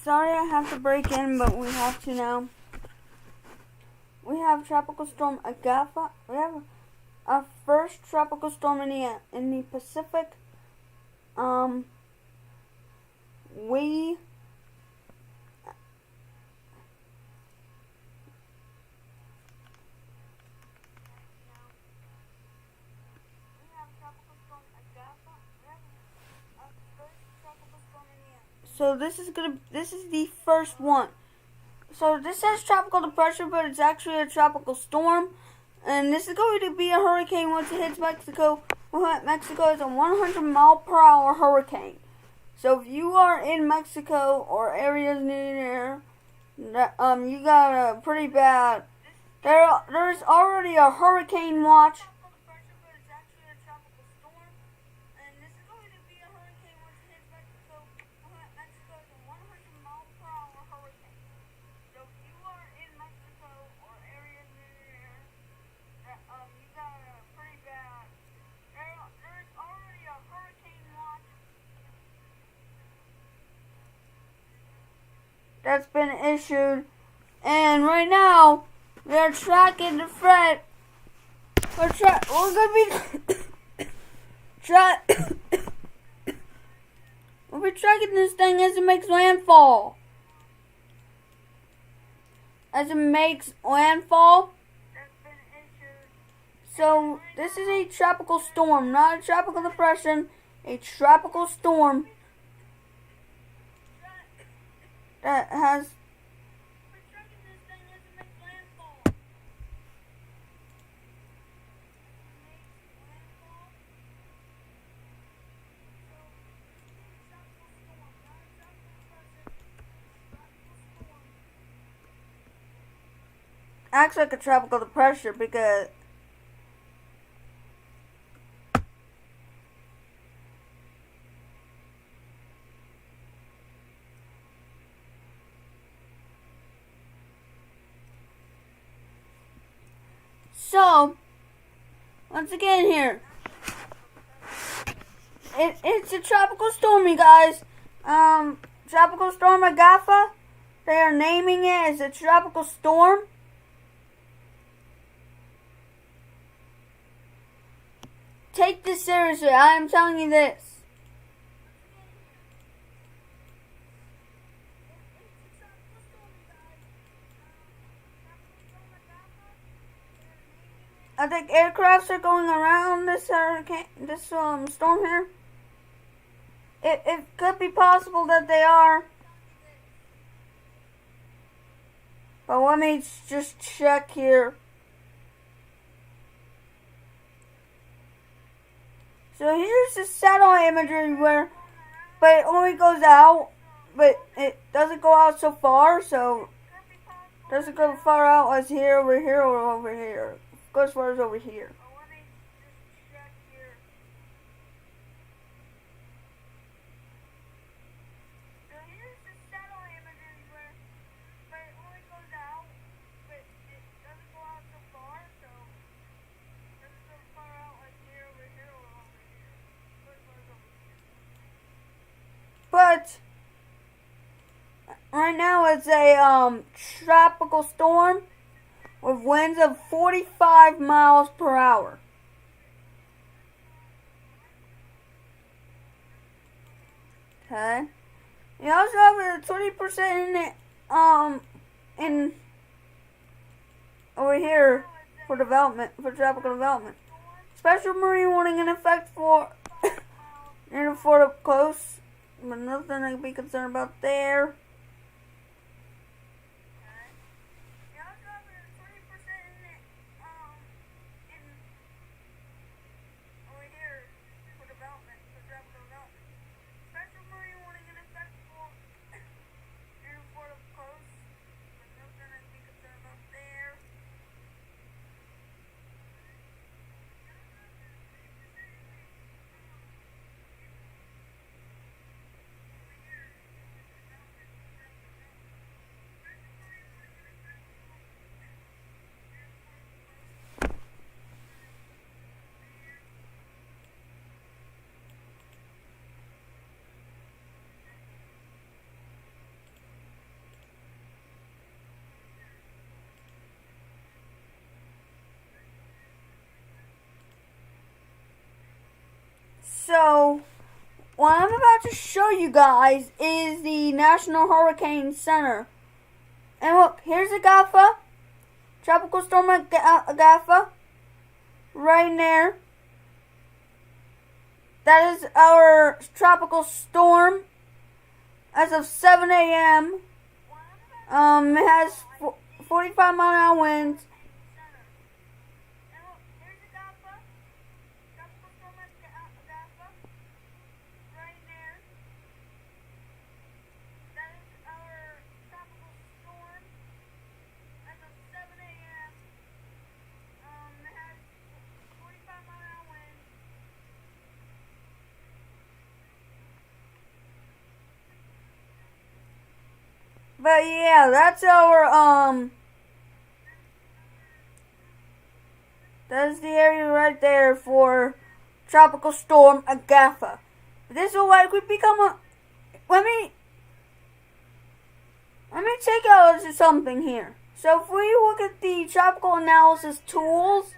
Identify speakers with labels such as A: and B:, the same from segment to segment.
A: sorry I have to break in, but we have to now. We have Tropical Storm Agatha. We have our first tropical storm in the Pacific. We So this is the first one. So this says tropical depression, but it's actually a tropical storm. And this is going to be a hurricane once it hits Mexico. Mexico is a 100-mile-per-hour hurricane. So if you are in Mexico or areas near there, you got a pretty bad. There's already a hurricane watch. That's been issued, and right now we are tracking the threat. We're gonna be we'll be tracking this thing as it makes landfall. So this is a tropical storm, not a tropical depression. A tropical storm that has acts like a tropical depression because so once again here it's a tropical storm, you guys. Tropical Storm Agatha, they are naming it as a tropical storm. Take this seriously. I am telling you this. I think aircrafts are going around this hurricane, this storm here. It could be possible that they are. But let me just check here. So here's the satellite imagery but it only goes out, but it doesn't go out so far, so it doesn't go far out as here, over here, or over here. It goes as far as over here. But right now it's a tropical storm with winds of 45 miles per hour. Okay. You also have a 20% in it in over here for tropical development. Special marine warning in effect for near the Florida coast. But nothing to be concerned about there. what I'm about to show you guys is the National Hurricane Center. And look, here's Agatha. Tropical Storm Agatha. Right there. That is our tropical storm as of 7 a.m. It has 45-mile-an-hour winds. But yeah, that's the area right there for Tropical Storm Agatha. This will likely become a, let me take out something here. So if we look at the tropical analysis tools,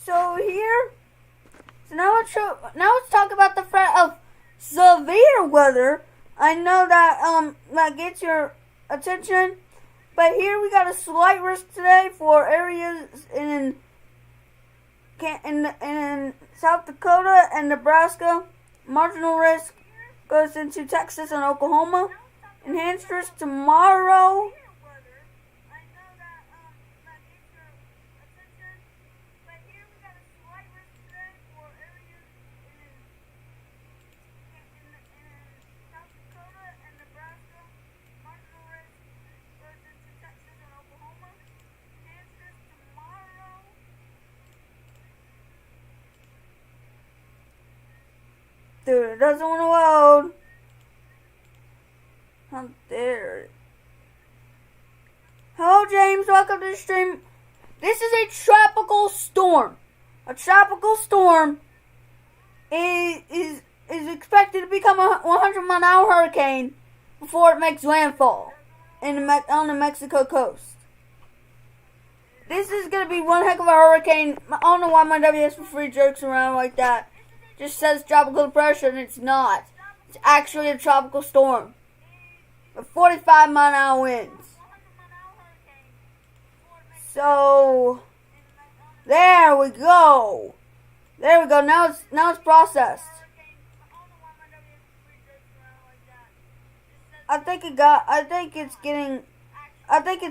A: so here, now let's talk about the threat of severe weather. I know that that gets your attention, but here we got a slight risk today for areas in South Dakota and Nebraska. Marginal risk goes into Texas and Oklahoma. Enhanced risk tomorrow. Dude, it doesn't want to load. How dare it. Hello, James. Welcome to the stream. This is a tropical storm. A tropical storm is expected to become a 100-mile-an-hour hurricane before it makes landfall on the Mexico coast. This is going to be one heck of a hurricane. I don't know why my WS3 jokes around like that. Just says tropical depression, and it's not. It's actually a tropical storm with 45-mile-an-hour winds. So there we go. There we go. Now it's processed. I think it's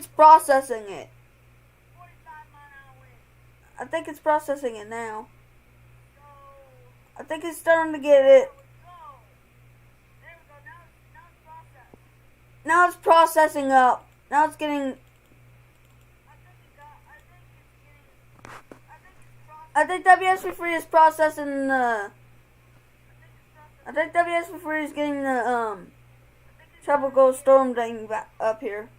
A: processing it. I think it's processing it now. I think it's starting to get it. Now it's processing up. Now it's getting. I think WS3 is processing the. I think WS3 is getting the tropical storm thing back up here,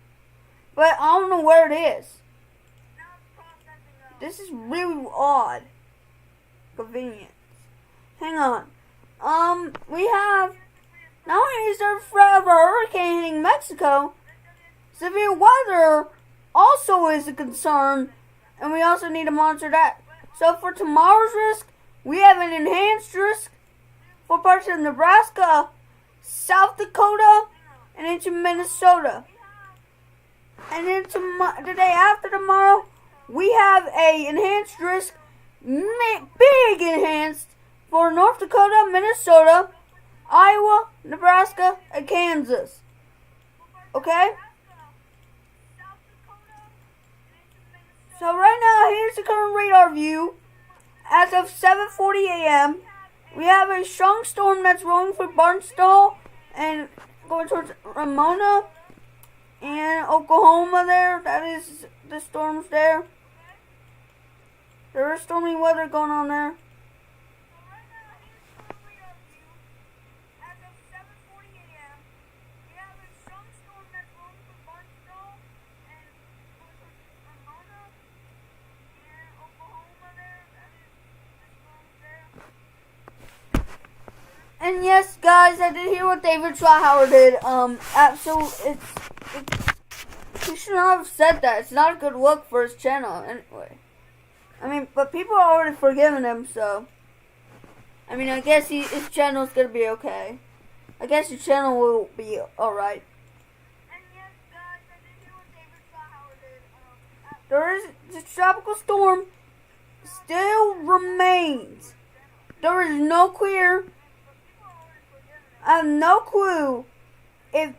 A: but I don't know where it is. This is really odd. Convenient. Hang on. We have not only is there a threat of a hurricane hitting Mexico, severe weather also is a concern, and we also need to monitor that. So for tomorrow's risk, we have an enhanced risk for parts of Nebraska, South Dakota, and into Minnesota. And then the day after tomorrow, we have a enhanced risk, big enhanced, for North Dakota, Minnesota, Iowa, Nebraska, and Kansas. Okay? So right now, here's the current radar view. As of 7:40 a.m., we have a strong storm that's rolling for Barnstable and going towards Ramona and Oklahoma there. That is the storms there. There is stormy weather going on there. There yes, guys, I did hear what David Schwahauer did. Absolutely, he should not have said that. It's not a good look for his channel, anyway. I mean, but people are already forgiving him, so. I mean, I guess his channel's gonna be okay. I guess your channel will be alright. And yes, guys, I did hear what David Schwahauer did. There is the tropical storm still remains. There is no clear. I have no clue if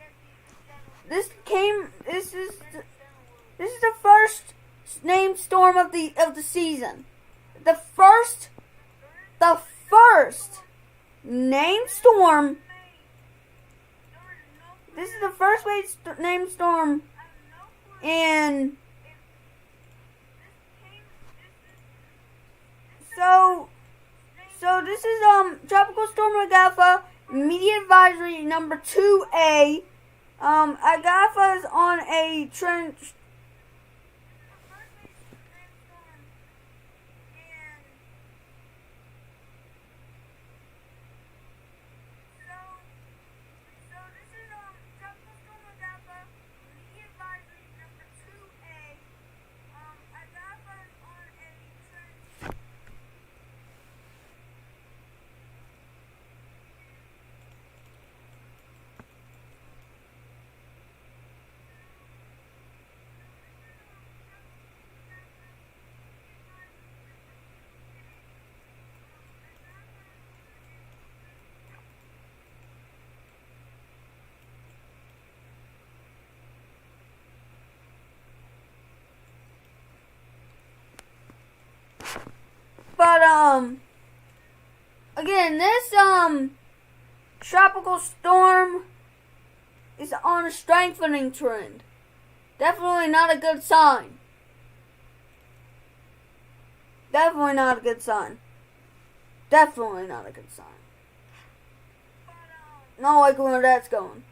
A: this is the first named storm of the season. The first named storm. This is the first named storm in. So this is Tropical Storm Agatha, Immediate Advisory number 2A. Agatha is on a trend. But again, this tropical storm is on a strengthening trend. Definitely not a good sign. Definitely not a good sign. Definitely not a good sign. Not like where that's going.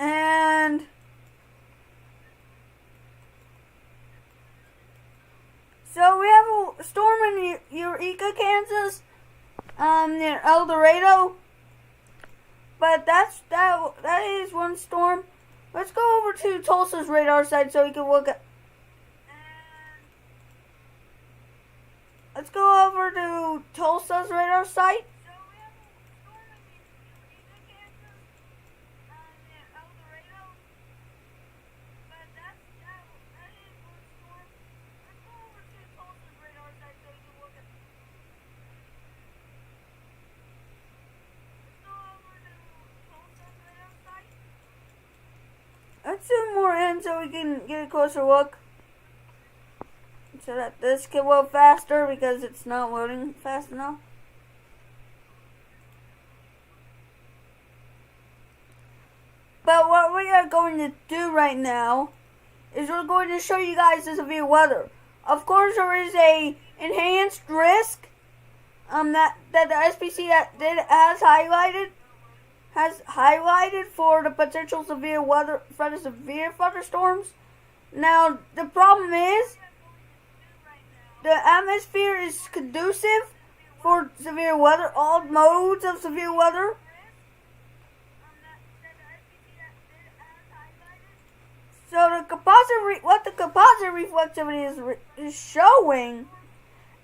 A: And so we have a storm in Eureka, Kansas, near El Dorado. But that is one storm. Let's go over to Tulsa's radar site so we can look at. Let's go over to Tulsa's radar site. Let's zoom more in so we can get a closer look. So that this can load faster because it's not loading fast enough. But what we are going to do right now is we're going to show you guys the severe weather. Of course, there is a enhanced risk that the SPC has highlighted for the potential severe weather threat of severe thunderstorms. Now the problem is the atmosphere is conducive for severe weather, all modes of severe weather. So what the composite reflectivity is showing,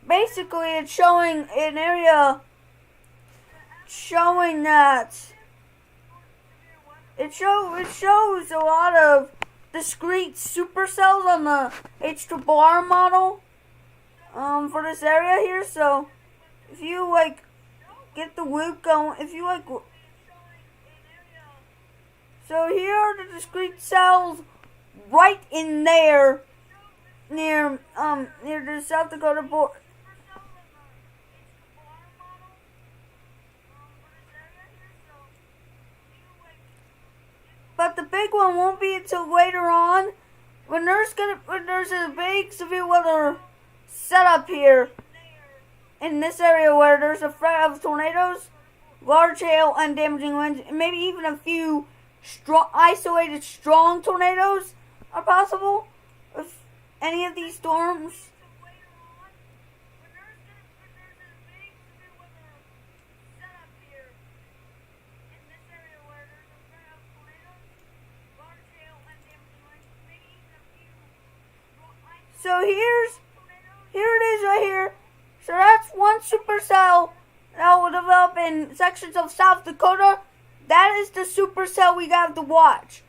A: basically it's showing an area showing that it shows a lot of discrete supercells on the H2R model for this area here. So if you get the loop going, so here are the discrete cells right in there near the South Dakota border. But the big one won't be until later on when there's a big severe weather setup here in this area where there's a threat of tornadoes, large hail, and damaging winds, and maybe even a few isolated strong tornadoes are possible with any of these storms. So here it is right here. So that's one supercell that will develop in sections of South Dakota. That is the supercell we got to watch.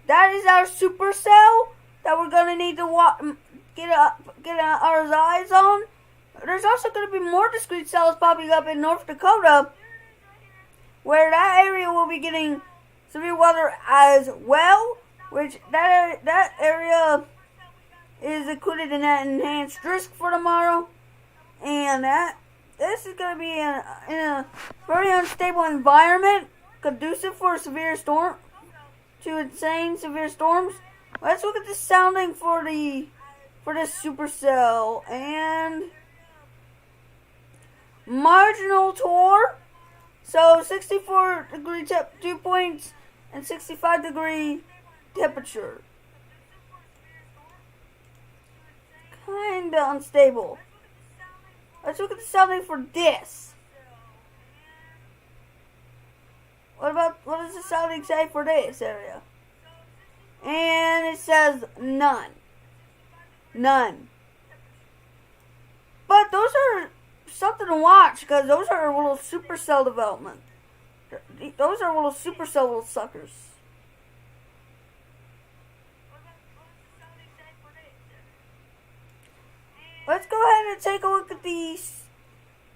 A: That is our supercell that we're gonna need to get our eyes on. There's also gonna be more discrete cells popping up in North Dakota, where that area will be getting severe weather as well. Which that area is included in that enhanced risk for tomorrow, and this is going to be in a very unstable environment, conducive for insane severe storms. Let's look at the sounding for this supercell and marginal torque. So 64 degree dew points and 65 degree temperature. Kinda unstable. Let's look at the sounding for this. What does the sounding say for this area? And it says none. None. But those are something to watch, because those are little supercell development. Those are little supercell little suckers. Let's go ahead and take a look at the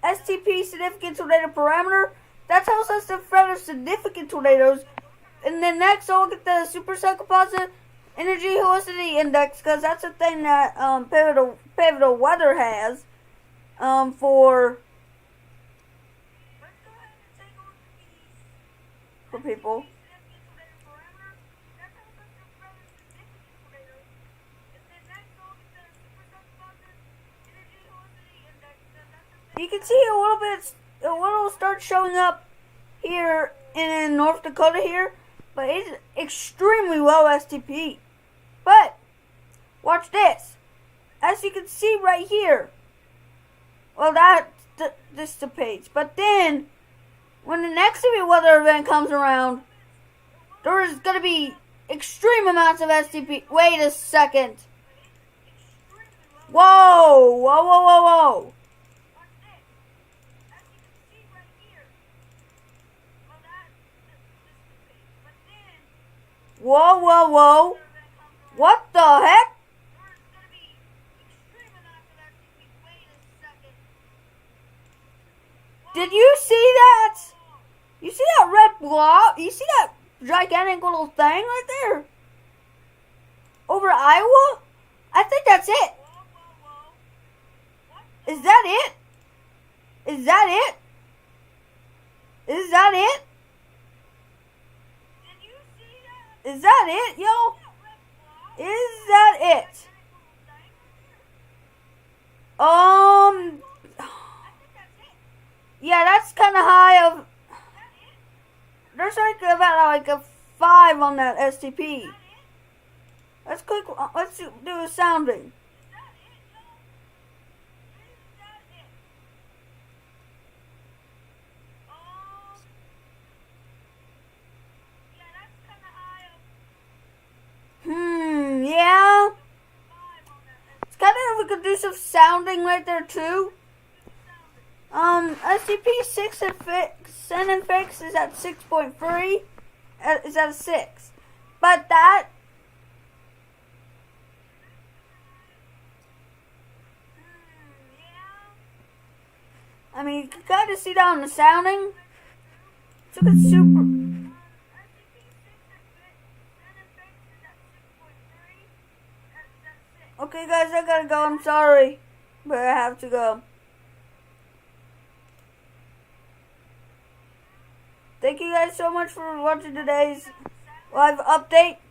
A: STP significant tornado parameter. That tells us the threat of significant tornadoes. And then next, I'll look at the supercell composite energy helicity index, because that's a thing that pivotal weather has for people. You can see a little start showing up here in North Dakota here, but it's extremely low STP. But watch this. As you can see right here, well, that dissipates. But then, when the next severe weather event comes around, there is going to be extreme amounts of STP. Wait a second. Whoa, whoa, whoa, whoa, whoa. Whoa, whoa, whoa. What the heck? Did you see that? You see that red blob? You see that gigantic little thing right there? Over Iowa? I think that's it. Is that it? Is that it? Is that it? Is that it, yo? Is that it? Yeah, that's kind of high of. There's about a 5 on that STP. Let's click. Let's do a sounding. Yeah. It's kind of a conducive sounding right there too. SCP 6 and fix is at 6.3. Is at a 6. But that. I mean, you can kind of see that on the sounding. So it's super. Okay, guys, I gotta go. I'm sorry, but I have to go. Thank you guys so much for watching today's live update.